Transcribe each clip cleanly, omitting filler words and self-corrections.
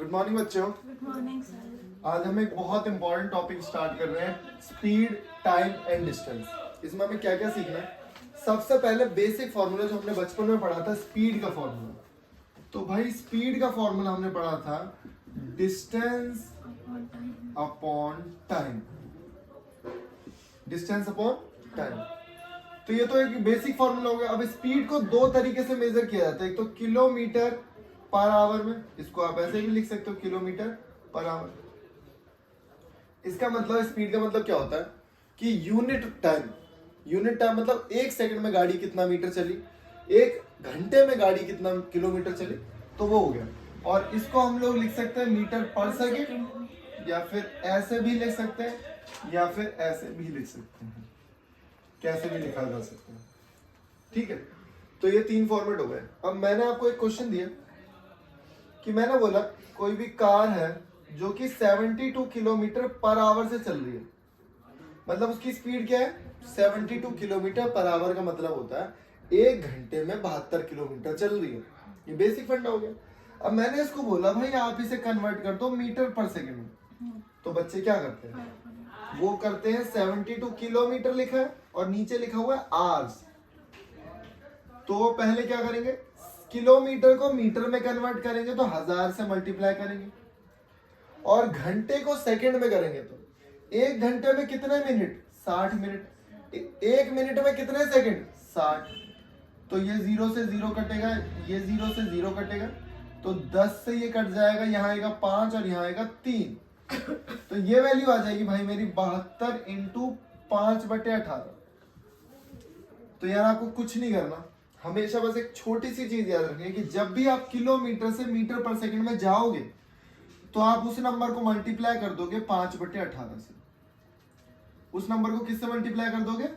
Good morning बच्चों। Good morning sir. आज हम एक बहुत इंपॉर्टेंट टॉपिक स्टार्ट कर रहे हैं, स्पीड, टाइम एंड डिस्टेंस। इसमें हमें क्या क्या सीखना है? सबसे पहले बेसिक फॉर्मूला जो हमने बचपन में पढ़ा था, स्पीड का फॉर्मूला। तो भाई स्पीड का फॉर्मूला हमने पढ़ा था distance upon time. Distance upon time. तो ये तो एक बेसिक फॉर्मूला हो गया। अब स्पीड को दो तरीके से मेजर किया जाता है, एक तो किलोमीटर पर आवर में, इसको आप ऐसे भी लिख सकते हो किलोमीटर पर आवर। इसका मतलब स्पीड का मतलब क्या होता है कि यूनिट टाइम। यूनिट टाइम मतलब एक सेकंड में गाड़ी कितना मीटर चली, एक घंटे में गाड़ी कितना किलोमीटर चली, तो वो हो गया। और इसको हम लोग लिख सकते हैं मीटर पर सेकंड, या फिर ऐसे भी लिख सकते हैं, या फिर ऐसे भी लिख सकते हैं, कैसे भी लिखा जा सकता है। ठीक है, तो ये तीन फॉर्मेट हो गए। अब मैंने आपको एक क्वेश्चन दिया कि मैंने बोला कोई भी कार है जो कि 72 किलोमीटर पर आवर से चल रही है, मतलब उसकी स्पीड क्या है 72 किलोमीटर पर आवर। का मतलब होता है एक घंटे में 72 किलोमीटर चल रही है। ये बेसिक फंडा हो गया। अब मैंने इसको बोला भाई आप इसे कन्वर्ट कर दो मीटर पर सेकंड में, तो बच्चे क्या करते हैं, वो करते हैं 72 किलोमीटर लिखा है और नीचे लिखा हुआ है आवर्स। तो पहले क्या करेंगे, किलोमीटर को मीटर में कन्वर्ट करेंगे तो 1000 से मल्टीप्लाई करेंगे, और घंटे को सेकंड में करेंगे तो एक घंटे में कितने मिनट 60 मिनट, एक मिनट में कितने सेकंड 60। तो ये 0 से 0 कटेगा, ये 0 से 0 कटेगा, तो 10 से ये कट जाएगा, यहाँ आएगा 5 और यहाँ आएगा 3। तो ये वैल्यू आ जाएगी भाई मेरी 72 इंटू 5/18। तो यार आपको कुछ नहीं करना, हमेशा बस एक छोटी सी चीज याद रखनी है कि जब भी आप किलोमीटर से मीटर पर सेकंड में जाओगे तो आप उस नंबर को मल्टीप्लाई कर दोगे 5/18 से। उस नंबर को किससे मल्टीप्लाई कर दोगे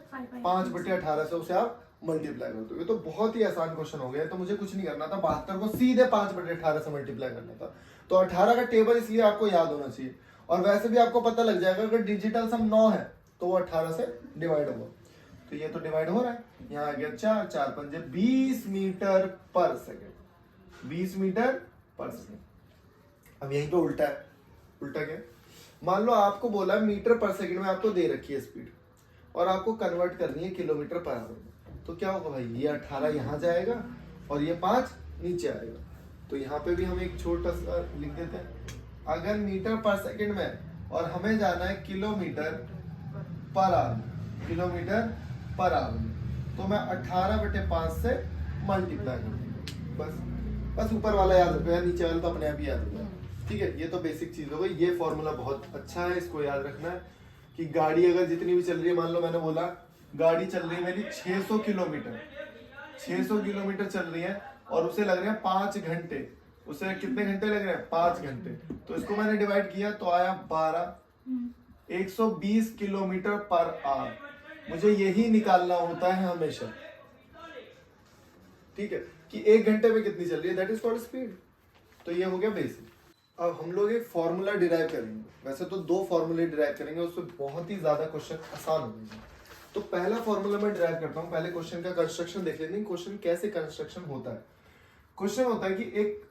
5/18 से, उसे आप मल्टीप्लाई कर दोगे। तो बहुत ही आसान क्वेश्चन हो गया। तो मुझे कुछ नहीं करना था, 72 को सीधे 5/18 से मल्टीप्लाई करना था। तो 18 का टेबल इसलिए आपको याद होना चाहिए, और वैसे भी आपको पता लग जाएगा अगर डिजिटल सम 9 है तो वो 18 से डिवाइड होगा। तो ये तो डिवाइड हो रहा है, यहाँ आ गया 4, 4 पंजे 20 मीटर पर सेकेंड, 20 मीटर पर सेकेंड। अब यहीं पे उल्टा है। उल्टा क्या, मान लो आपको बोला मीटर पर सेकंड में आपको दे रखी है स्पीड, और आपको कन्वर्ट करनी है किलोमीटर पर आवर में, तो क्या होगा भाई, ये 18 यहाँ जाएगा और ये 5 नीचे आएगा। तो यहाँ पे भी हम एक छोटा सा लिख देते हैं, अगर मीटर पर सेकंड में और हमें जाना है kilometre per our, kilometre per our, तो मैं 18/5 से मल्टीप्लाई कर दूंगा। बस ऊपर वाला याद रखो, नीचे वाला तो अपने आप ही याद होगा। ठीक है, ये तो बेसिक चीज हो गई। ये फॉर्मूला बहुत अच्छा है, इसको याद रखना है कि गाड़ी अगर जितनी भी चल रही है, मान लो मैंने बोला गाड़ी चल रही है मेरी 600 किलोमीटर, 600 किलोमीटर चल रही है और उसे लग रहे हैं 5 घंटे। उसे कितने घंटे लग रहे हैं 5 घंटे। तो इसको मैंने डिवाइड किया तो आया 12, 120 किलोमीटर पर आवर। मुझे यही निकालना होता है हमेशा, ठीक है, कि एक घंटे में कितनी चल रही है, दैट इज कॉल्ड स्पीड। तो ये हो गया बेसिक। अब हम लोग एक फॉर्मूला डिराइव करेंगे। वैसे तो 2 फॉर्मूले डिराइव करेंगे, उससे बहुत ही ज्यादा क्वेश्चन आसान हो जाएंगे। तो पहला फॉर्मूला मैं डिराइव करता हूँ। पहले क्वेश्चन का कंस्ट्रक्शन देख लेते हैं, क्वेश्चन कैसे कंस्ट्रक्शन होता है। क्वेश्चन होता है कि एक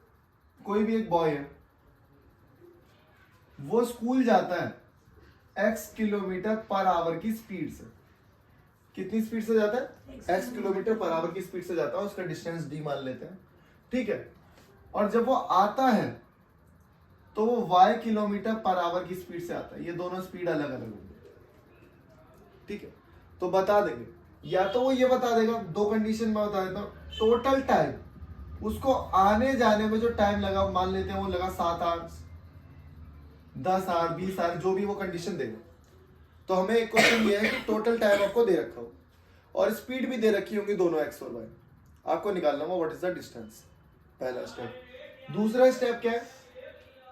कोई भी एक बॉय है, वो स्कूल जाता है x किलोमीटर पर आवर की स्पीड से। कितनी स्पीड से जाता है, x किलोमीटर पर आवर की स्पीड से जाता है, उसका डिस्टेंस d मान लेते हैं, ठीक है। और जब वो आता है तो वो y किलोमीटर पर आवर की स्पीड से आता है। ये दोनों स्पीड अलग अलग होंगे, ठीक है। तो बता देंगे, या तो वो ये बता देगा, 2 कंडीशन में बता देता हूं, टोटल टाइम, उसको आने जाने में जो टाइम लगा मान लेते हैं वो लगा 7 आवर्स, 10 आवर, 20 आवर, जो भी वो कंडीशन देगा। तो हमें एक क्वेश्चन ये है कि टोटल टाइम आपको दे रखा हो और स्पीड भी दे रखी होंगी दोनों x और y। आपको निकालना होगा व्हाट इज द डिस्टेंस, पहला स्टेप। दूसरा स्टेप क्या है,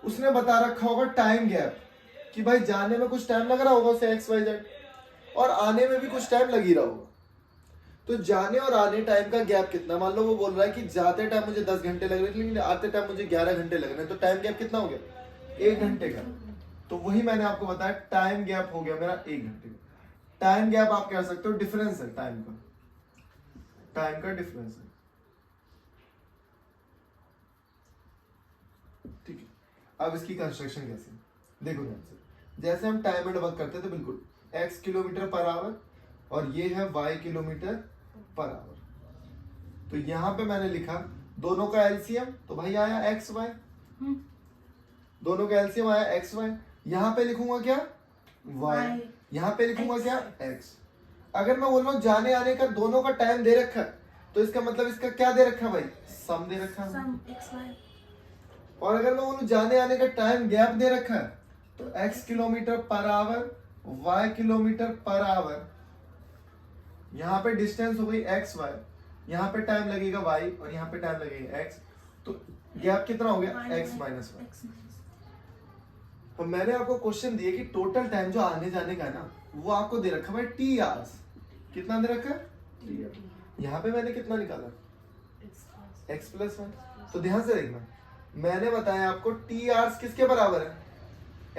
उसने बता रखा होगा टाइम गैप, कि भाई जाने में कुछ टाइम लग रहा होगा उसे XYZ, और आने में भी कुछ टाइम लग ही रहा होगा। तो जाने और आने टाइम का गैप कितना, मान लो वो बोल रहा है कि जाते टाइम मुझे 10 घंटे लग रहे थे लेकिन आते टाइम मुझे 11 घंटे लग रहे हैं, तो टाइम गैप कितना हो गया 1 घंटे का। तो वही मैंने आपको बताया, टाइम गैप हो गया मेरा 1 घंटे का। टाइम गैप आप कह सकते हो डिफरेंस है, टाइम का डिफरेंस है, ठीक है। अब इसकी कंस्ट्रक्शन कैसे, देखो ध्यान से, जैसे हम टाइम एंड वर्क करते थे बिल्कुल, x किलोमीटर पर आवर और ये है y किलोमीटर पर आवर। तो यहाँ पे मैंने लिखा दोनों का एलसीएम, तो भाई आया एक्स वाई, दोनों का एलसीएम आया एक्स वाई। यहाँ पे लिखूंगा क्या y, यहाँ पे लिखूंगा क्या x। अगर मैं बोल रहा हूँ जाने आने का दोनों का टाइम दे रखा है, तो इसका मतलब इसका क्या दे रखा है भाई, सम दे रखा है। और अगर मैं बोलूँ जाने आने का टाइम गैप दे रखा है, तो x kilometre per our, y kilometre per our, यहाँ पे डिस्टेंस हो गई x y, यहाँ पे टाइम लगेगा y और यहाँ पे टाइम लगेगा x, तो गैप कितना हो गया x माइनस वाई। तो मैंने आपको क्वेश्चन दिया कि टोटल टाइम जो आने जाने का है ना, वो आपको दे रखा है टी आवर्स। कितना दे रखा है टी आवर्स। यहाँ पे मैंने कितना निकाला x प्लस वन। तो ध्यान से देखना, मैंने बताया आपको टी आवर्स किसके बराबर है,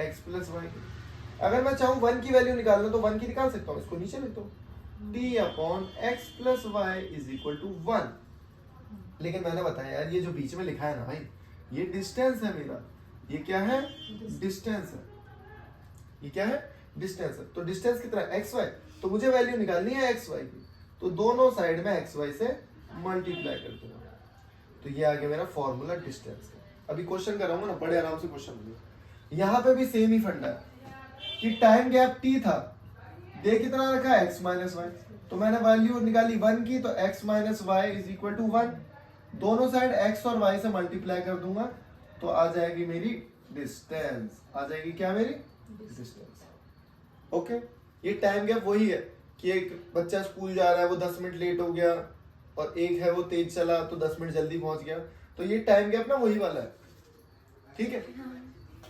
x प्लस वाई। अगर मैं चाहूँ वन की वैल्यू निकालना तो वन की निकाल सकता हूँ, इसको नीचे लिख दो, t upon x plus y is equal to one. लेकिन मैंने बताया यार ये जो बीच में लिखा है ना भाई, ये डिस्टेंस है मेरा, ये क्या है डिस्टेंस है, ये क्या है डिस्टेंस है। तो डिस्टेंस कितना है एक्स वाई, तो मुझे वैल्यू निकालनी है एक्स वाई की, तो दोनों साइड में एक्स वाई से मल्टीप्लाई कर दूंगा। तो ये आ गया मेरा फॉर्मूला डिस्टेंस का। अभी क्वेश्चन कराऊंगा ना, बड़े आराम से क्वेश्चन बनेगा। यहाँ पे भी सेम ही फंडा है कि टाइम गैप टी था, दे कितना रखा है x माइनस वाई, तो मैंने वैल्यू निकाली वन की, तो x minus y is equal to one. दोनों साइड x और y से मल्टीप्लाई कर दूंगा, तो आ जाएगी मेरी डिस्टेंस, आ जाएगी क्या मेरी डिस्टेंस। ओके, ये टाइम गैप वही है कि एक बच्चा स्कूल जा रहा है, वो 10 मिनट लेट हो गया, और एक है वो तेज चला तो 10 मिनट जल्दी पहुंच गया, तो ये टाइम गैप ना वही वाला है। ठीक है,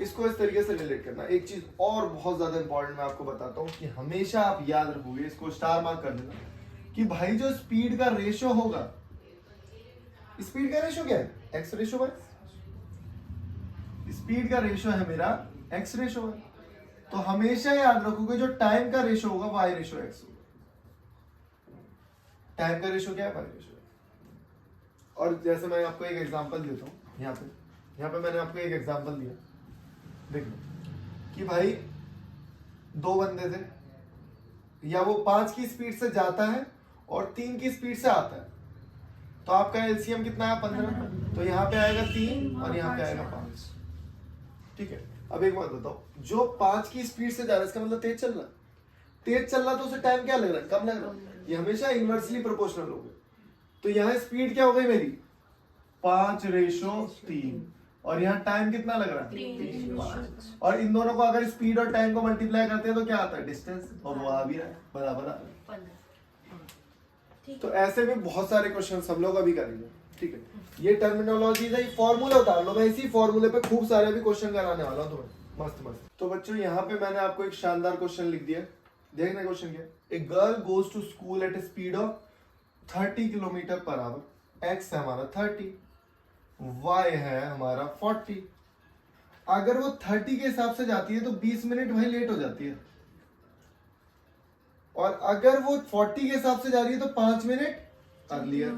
इसको इस तरीके से रिलेट करना। एक चीज और बहुत ज्यादा इंपॉर्टेंट मैं आपको बताता हूँ कि हमेशा आप याद रखोगे, इसको स्टार मार्क कर देना, कि भाई जो स्पीड का रेशो होगा, स्पीड का रेशो क्या है एक्स रेशो वाई, स्पीड का रेशो है मेरा एक्स रेशो वाई। तो हमेशा याद रखोगे जो टाइम का रेशो होगा वाई रेशो एक्स होगा। टाइम का रेशो क्या है वाई रेशो। और जैसे मैं आपको एक एग्जांपल देता हूँ, यहाँ पे मैंने आपको एक एग्जांपल दिया, देखो कि भाई दो बंदे थे, या वो 5 की स्पीड से जाता है और 3 की स्पीड से आता है, तो आपका एलसीएम कितना है 15, तो यहाँ पे आएगा 3 और यहाँ पे आएगा 5। ठीक है, अब एक बात बताओ, जो 5 की स्पीड से जा रहा है इसका मतलब तेज चल रहा, तो उसे टाइम क्या लग रहा है, कम लग रहा है। ये हमेशा इनवर्सली प्रोपोर्शनल होगा। तो यहाँ स्पीड क्या हो गई मेरी 5:3, और यहाँ टाइम कितना लग रहा है 3:5। और इन दोनों को अगर स्पीड और टाइम को मल्टीप्लाई करते हैं तो क्या आता है डिस्टेंस, और वो आ भी रहा है बराबर आ रहा है। तो ऐसे में बहुत सारे क्वेश्चन हम लोग अभी करेंगे। ठीक है, ये टर्मिनोलॉजी है, फॉर्मूला उतार लो, मैं इसी फॉर्मूले पे खूब सारे भी क्वेश्चन कराने वाला हूँ तुम्हें, मस्त। तो बच्चों यहाँ पे मैंने आपको एक शानदार क्वेश्चन लिख दिया, देखना क्वेश्चन क्या। A girl goes to school at a speed of 30 kilometre per hour, x है हमारा 30, y है हमारा 40। अगर वो 30 के हिसाब से जाती है तो 20 मिनट वही लेट हो जाती है, और अगर वो 40 के हिसाब से जा रही है तो 5 मिनट अर्लियर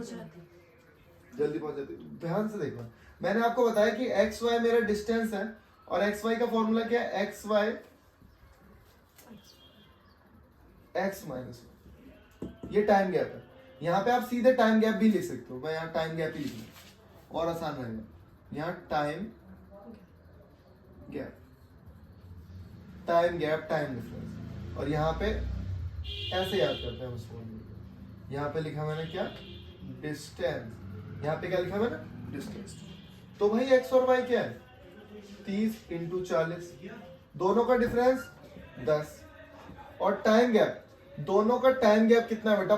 जल्दी पहुंच जाती है। ध्यान से देखना, मैंने आपको बताया कि एक्स वाई मेरा डिस्टेंस है, और एक्स वाई का फॉर्मूला क्या है, एक्स वाई एक्स माइनस, ये टाइम गैप है। यहाँ पे आप सीधे टाइम गैप भी लिख सकते हो, मैं यहाँ टाइम गैप ही लिखूंगा और आसान रहेगा। यहाँ टाइम गैप टाइम डिफरेंस, और यहाँ पे ऐसे याद करते हैं हम इसको। यहाँ पे लिखा मैंने क्या डिस्टेंस, यहाँ पे क्या लिखा मैंने डिस्टेंस। तो भाई एक्स और वाई क्या है 30 × 40, दोनों का डिफरेंस 10, और टाइम गैप, दोनों का टाइम गैप कितना है बेटा,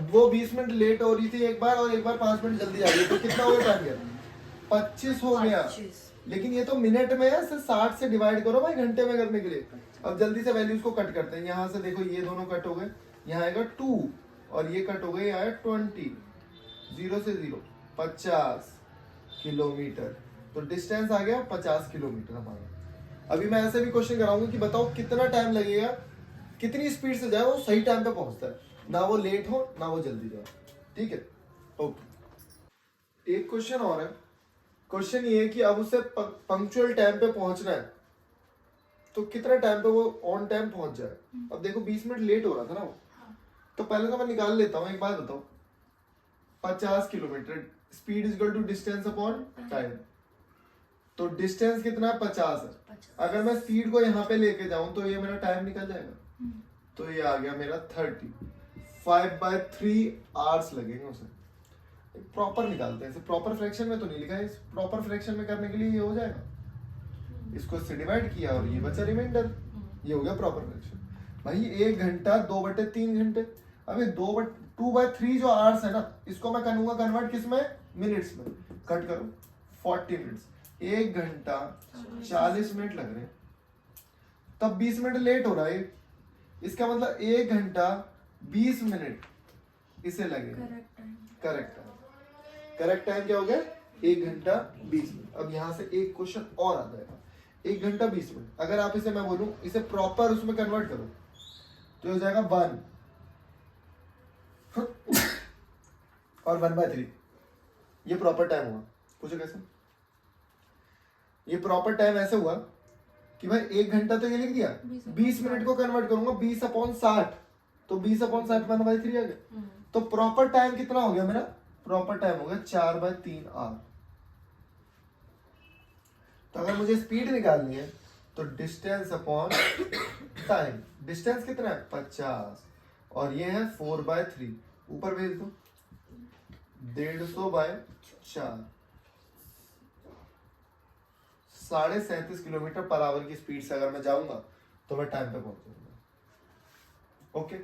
वो 20 मिनट लेट हो रही थी एक बार, और एक बार 5 मिनट जल्दी आ गई, तो कितना हो गया टाइम गैप 25 हो गया। लेकिन ये तो मिनट में है, सिर्फ 60 से डिवाइड करो भाई घंटे में करने के लिए। अब जल्दी से वैल्यूज को कट करते हैं, यहाँ से देखो ये दोनों कट हो गए, यहाँ आएगा 2 और ये कट हो गए, यहाँ 20, 0 से 0 50 किलोमीटर, तो डिस्टेंस आ गया 50 किलोमीटर हमारा। अभी मैं ऐसे भी क्वेश्चन कराऊंगा कि बताओ कितना टाइम लगेगा, कितनी स्पीड से जाए वो सही टाइम पे पहुंचता है, ना वो लेट हो ना वो जल्दी जाए। ठीक है, ओके। एक क्वेश्चन और है, क्वेश्चन ये है कि अब उसे पंक्चुअल टाइम पे पहुंचना है, तो कितना टाइम पे वो ऑन टाइम पहुंच जाए। अब देखो 20 मिनट लेट हो रहा था ना वो, तो पहले तो मैं निकाल लेता हूँ। एक बात बताओ, 50 kilometre speed is equal to distance upon time, तो डिस्टेंस कितना है 50 है। अगर मैं स्पीड को यहाँ पे लेके जाऊं तो ये मेरा टाइम निकल जाएगा, तो ये आ गया मेरा 30, 5/3 आवर्स लगेंगे उसे। प्रॉपर निकालते हैं, प्रॉपर फ्रैक्शन में तो नहीं लिखा है, प्रॉपर फ्रैक्शन में करने के लिए ये हो जाएगा, इसको इससे डिवाइड किया और ये बचा रिमाइंडर, ये हो गया प्रॉपर फ्रैक्शन। भाई 1 घंटा 2/3 घंटे। अबे 2/3 जो आवर्स है ना, इसको मैं करूंगा कन्वर्ट किस में, मिनट्स में। कट करो 40 मिनट्स, 1 घंटा 40 मिनट लग रहे हैं, तब 20 मिनट लेट हो रहा है। इसका मतलब 1 घंटा 20 मिनट इसे लगेगा। करेक्ट टाइम, करेक्ट टाइम क्या हो गया, 1 घंटा 20 मिनट। अब यहां से एक क्वेश्चन और आ जाएगा, 1 घंटा 20 मिनट। अगर आप इसे, मैं बोलूं इसे प्रॉपर उसमें कन्वर्ट करो तो हो जाएगा 1 और 1/3। ये प्रॉपर टाइम हुआ। पूछो कैसे? ये प्रॉपर टाइम ऐसे हुआ कि भाई 1 घंटा तो ये लिख दिया, 20 मिनट को कन्वर्ट करूंगा 20/60, तो 20/60 1/3 आ गया। तो प्रॉपर टाइम कितना हो गया मेरा, प्रॉपर टाइम हो गया 4/3 आवर। तो अगर मुझे स्पीड निकालनी है तो डिस्टेंस अपॉन टाइम, डिस्टेंस कितना है 50 और ये है 4/3, ऊपर भेज दो 150/4, 37.5 किलोमीटर पर आवर की स्पीड से अगर मैं जाऊंगा तो मैं टाइम पे पहुंच जाऊंगा। ओके,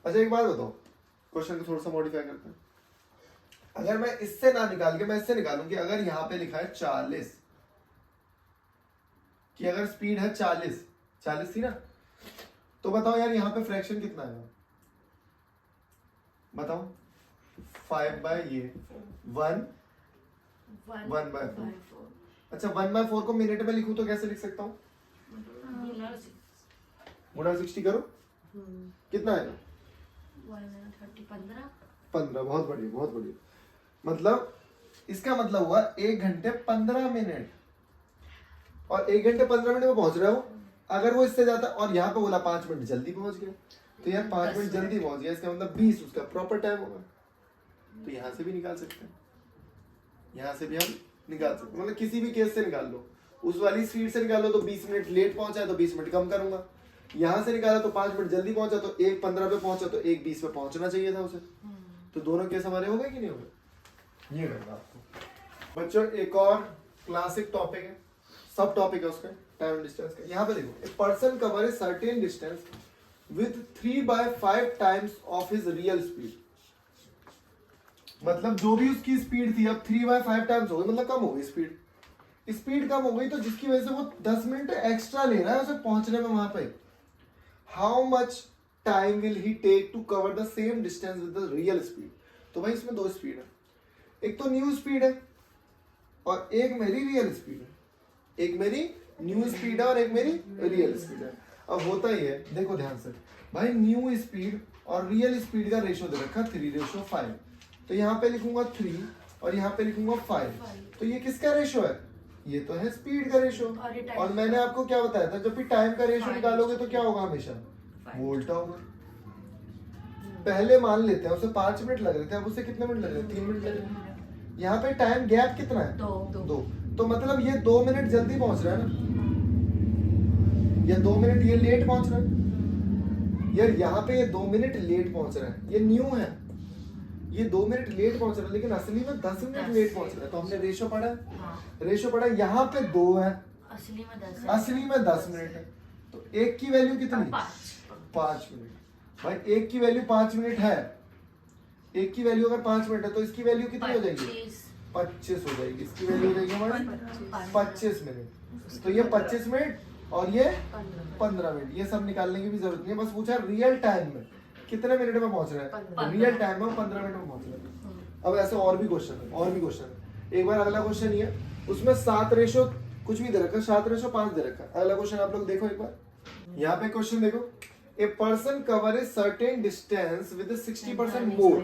अच्छा एक बात बताओ, क्वेश्चन को थोड़ा सा मॉडिफाई करते हैं। अगर मैं इससे ना निकाल के मैं इससे निकालूं कि अगर यहां पे लिखा है 40, कि अगर स्पीड है 40 थी ना, तो बताओ यार यहाँ पे फ्रैक्शन कितना है, बताओ 5/1 1/4। अच्छा 1/4 को मिनट में लिखूं तो कैसे लिख सकता हूँ, गुणा 60 करो, कितना आएगा 15। बहुत बढ़िया, बहुत बढ़िया। मतलब इसका मतलब हुआ 1 घंटे 15 मिनट, और 1 घंटे 15 मिनट में पहुंच रहा हो। अगर वो इससे जाता और यहाँ पे बोला 5 मिनट जल्दी पहुंच गया, तो यार 5 मिनट जल्दी पहुंच गया, इसका मतलब 20 उसका प्रॉपर टाइम होगा। तो यहाँ से भी निकाल सकते हैं, यहाँ से भी हम निकाल सकते हैं, मतलब किसी भी केस से निकाल लो। उस वाली स्पीड से निकालो तो 20 मिनट लेट पहुंचा है तो 20 मिनट कम करूंगा, यहाँ से निकाला तो 5 मिनट जल्दी पहुंचा, तो 1:15 पे पहुंचा तो 1:20 पे पहुंचना चाहिए था उसे। तो दोनों केस हमारे हो गए कि नहीं हो गए, ये करना आपको। बच्चों एक और क्लासिक टॉपिक है, सब टॉपिक है उसका, टाइम डिस्टेंस का। यहाँ पे देखो, a person cover a certain distance with 3/5 times of his real speed. मतलब जो भी उसकी स्पीड थी अब 3/5 टाइम्स हो गई, मतलब कम हो गई स्पीड, स्पीड कम हो गई, तो जिसकी वजह से वो 10 मिनट एक्स्ट्रा ले रहा है उसे पहुंचने में वहां पे। How much time will he take to cover the same distance with the real speed. तो भाई इसमें 2 स्पीड है, एक तो न्यू स्पीड है और एक मेरी रियल स्पीड है। एक मेरी न्यू स्पीड है और एक मेरी रियल स्पीड है। अब होता ही है, देखो ध्यान से भाई, न्यू स्पीड और रियल स्पीड का रेशो दे रखा 3:5। तो यहाँ पे लिखूंगा 3 और यहाँ पे लिखूंगा 5। तो ये किसका रेशो है, ये तो है स्पीड का रेशो। और मैंने आपको क्या बताया था, जब भी टाइम का रेशो निकालोगे तो क्या होगा, हमेशा वोल्टा होगा। पहले मान लेते हैं उसे 5 मिनट लग रहे थे, अब उसे कितने मिनट लग रहे हैं, 3 मिनट लग रहे हैं। यहाँ पे टाइम गैप कितना है, 2। तो मतलब ये 2 मिनट जल्दी पहुंच रहा है ना, ये 2 मिनट ये लेट पहुंच रहा है यार। यहाँ पे ये 2 मिनट लेट पहुंच रहा है, ये न्यू है, ये 2 मिनट लेट पहुंच रहा है, लेकिन असली में 10 मिनट लेट पहुंच रहा है। तो हमने रेशो पढ़ा है, रेशो पढ़ा, यहाँ पे 2 है, असली में 10 मिनट है। तो एक की वैल्यू कितनी, 5 मिनट। भाई एक की वैल्यू 5 मिनट है, एक की वैल्यू अगर 5 मिनट है तो इसकी वैल्यू कितनी हो जाएगी, 25 हो जाएगी। इसकी वैल्यू हो जाएगी हमारी 25 मिनट। तो ये 25 मिनट और ये 15 मिनट, ये सब निकालने की भी जरूरत नहीं है, बस पूछा रियल टाइम में कितने मिनट में पहुंच रहा है, रियल टाइम में 15 मिनट में पहुंच रहा है। अब ऐसे और भी क्वेश्चन है, और भी क्वेश्चन है। एक बार अगला क्वेश्चन ये है, उसमें 7 रेशो कुछ भी दे रखा है, 7:5 दे रखा है। अगला क्वेश्चन आप लोग देखो एक बार, यहाँ पे क्वेश्चन देखो, a person cover a certain distance with 60% मोर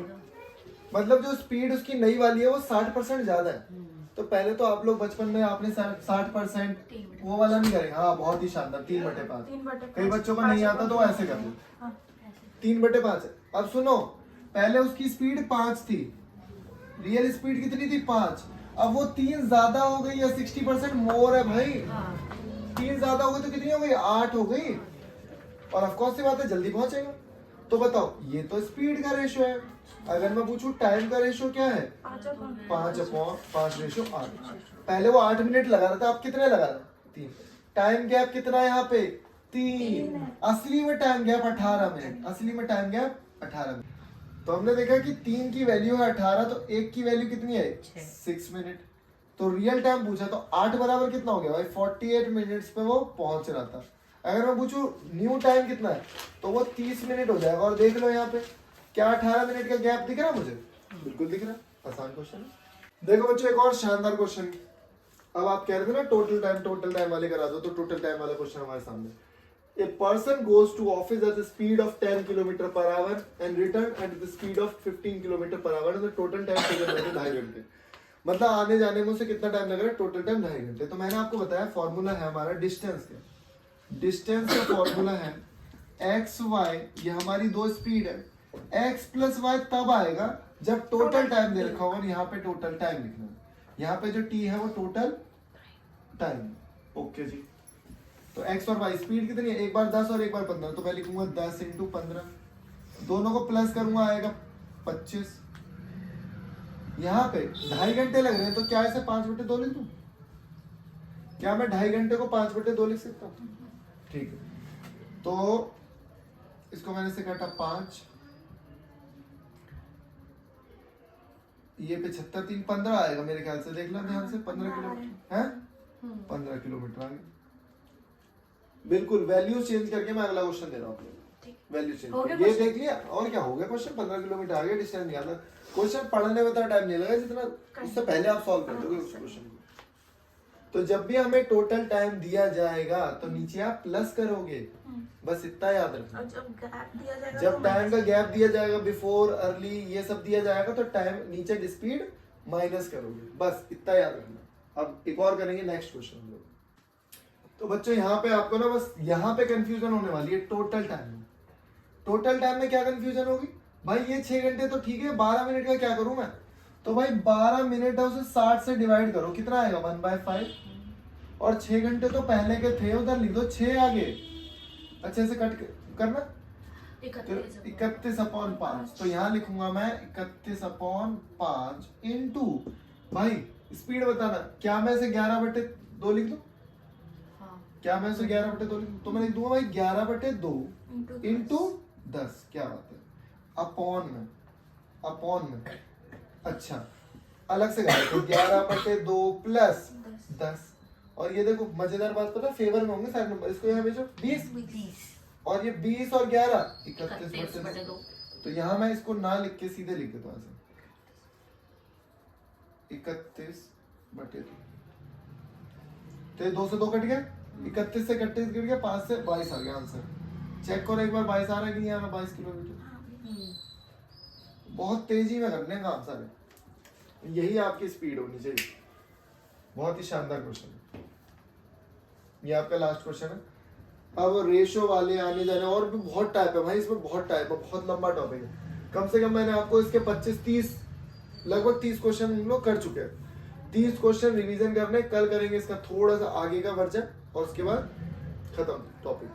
मतलब जो स्पीड उसकी नई वाली है वो 60% ज्यादा है। तो पहले तो आप लोग बचपन में आपने 60% वो वाला नहीं करेंगे। हाँ बहुत ही शानदार, 3/5। कई बच्चों को नहीं आता तो ऐसे कर लो, 3/5 है। अब सुनो, पहले उसकी स्पीड 5 थी, रियल स्पीड कितनी थी 5, अब वो 3 ज्यादा हो गई है, 60% मोर है भाई। 3 ज्यादा हो गई तो कितनी हो गई, 8 हो गई। और ऑफकोर्स सी बात है जल्दी पहुंचेगा। तो बताओ, ये तो स्पीड का रेशो है। अगर मैं पूछूं टाइम का रेशो क्या है, 5/5 पहले वो 8 मिनट लगा रहा था, अब कितने लगा रहा है, 3। टाइम गैप कितना है यहाँ पे, 3। असली में टाइम गैप 18 मिनट, असली में टाइम गैप 18 मिनट। तो हमने देखा कि 3 की वैल्यू है 18, तो 1 की वैल्यू कितनी है, 6 मिनट। तो रियल टाइम पूछा तो 8 बराबर कितना हो गया भाई, 48 मिनट्स पे वो पहुंच रहा था। अगर मैं पूछूं न्यू टाइम कितना है, तो वो 30 मिनट हो जाएगा। और देख लो यहाँ पे, क्या 18 मिनट का गैप दिख रहा है मुझे, बिल्कुल दिख रहा है। आसान क्वेश्चन है। देखो बच्चों एक और शानदार क्वेश्चन। अब आप कह रहे थे ना टोटल टाइम वाले करा दो, तो टोटल टाइम वाला क्वेश्चन हमारे सामने। A person goes to office at the speed of 10 kilometre per hour and return at the speed of 15 kilometre per hour. Total time 2.5 घंटे। मतलब आने जाने में उसे कितना टाइम लग रहा है, टोटल टाइम 2.5 घंटे। तो मैंने आपको बताया फॉर्मूला है हमारा डिस्टेंस का। डिस्टेंस का फॉर्मूला है एक्स वाई, ये हमारी दो स्पीड है। एक्स प्लस वाई तब आएगा जब टोटल टाइम दे रखा होगा, और यहाँ पे टोटल टाइम लिखना है। यहाँ पे जो टी है वो टोटल टाइम। ओके जी। तो एक्स और वाई स्पीड कितनी है, एक बार 10 और एक बार 15। तो मैं लिखूंगा 10 × 15, दोनों को प्लस करूंगा आएगा 25। यहाँ पे 2.5 घंटे लग रहे हैं, तो क्या ऐसे 5/2 लिख दूं? क्या मैं 2.5 घंटे को 5/2 लिख सकता हूँ? ठीक है, तो इसको मैंने से काटा 5, ये 75 3 15 आएगा मेरे ख्याल से। देख लो ध्यान से, 15 किलोमीटर है, 15 किलोमीटर आ गया। बिल्कुल वैल्यू चेंज करके मैं अगला क्वेश्चन दे रहा हूँ। वैल्यू चेंज ये देख लिया, और क्या हो गया क्वेश्चन, 15 किलोमीटर आ गया। डिस्टेंस निकालना, क्वेश्चन पढ़ने में इतना टाइम नहीं लगा जितना उससे पहले आप सॉल्व कर दोगे उस क्वेश्चन को। तो जब भी हमें टोटल टाइम दिया जाएगा तो नीचे आप प्लस करोगे, बस इतना याद रखना। जब टाइम का गैप दिया जाएगा, बिफोर, अर्ली, ये सब दिया जाएगा, तो टाइम नीचे स्पीड माइनस करोगे, बस इतना याद रखना। अब एक और करेंगे नेक्स्ट क्वेश्चन। तो बच्चों यहाँ पे आपको ना बस यहाँ पे कंफ्यूजन होने वाली है टोटल टाइम में। टोटल टाइम में क्या कंफ्यूजन होगी भाई, ये 6 घंटे तो ठीक है, 12 मिनट का क्या करूं मैं? तो भाई 12 मिनट है, उसे 60 से डिवाइड करो, कितना आएगा 1/5। और 6 घंटे तो पहले के थे, उधर लिख दो 6 आगे, अच्छे से कट करना, 31/5। तो यहाँ लिखूंगा मैं 31/5 इंटू, भाई स्पीड बताना, क्या मैं इसे 11/2 लिख दूं? क्या मैं इसे 11/2 लिख दूं? तो मैं लिख दूंगा भाई 11/2 इंटू 10। क्या बात है, अपॉन में। अच्छा अलग से गाया तो 11/2 प्लस 10। और ये देखो मजेदार बात पता, फेवर में होंगे सारे नंबर। इसको यहाँ भेजो 20, और ये 20 और 11 31/2। तो यहाँ मैं इसको ना लिख के सीधे लिख देता हूँ ऐसे, 31/2। तो ये 2 से 2 कट गया, 31 से 31 कट गया, 5 से 22 आ गया आंसर। चेक करो एक बार 22 आ रहा है कि नहीं आ रहा, 22 किलोमीटर। बहुत तेजी में करने काम सारे, यही आपकी स्पीड होनी चाहिए। बहुत ही शानदार क्वेश्चन है ये, आपका लास्ट क्वेश्चन है। अब रेशो वाले आने जाने और भी बहुत टाइप है भाई, इसमें बहुत टाइप है, बहुत लंबा टॉपिक है। कम से कम मैंने आपको इसके 25-30 लगभग 30 क्वेश्चन हम लोग कर चुके हैं। 30 क्वेश्चन रिवीजन करने, कल करेंगे इसका थोड़ा सा आगे का वर्जन, और उसके बाद खत्म टॉपिक।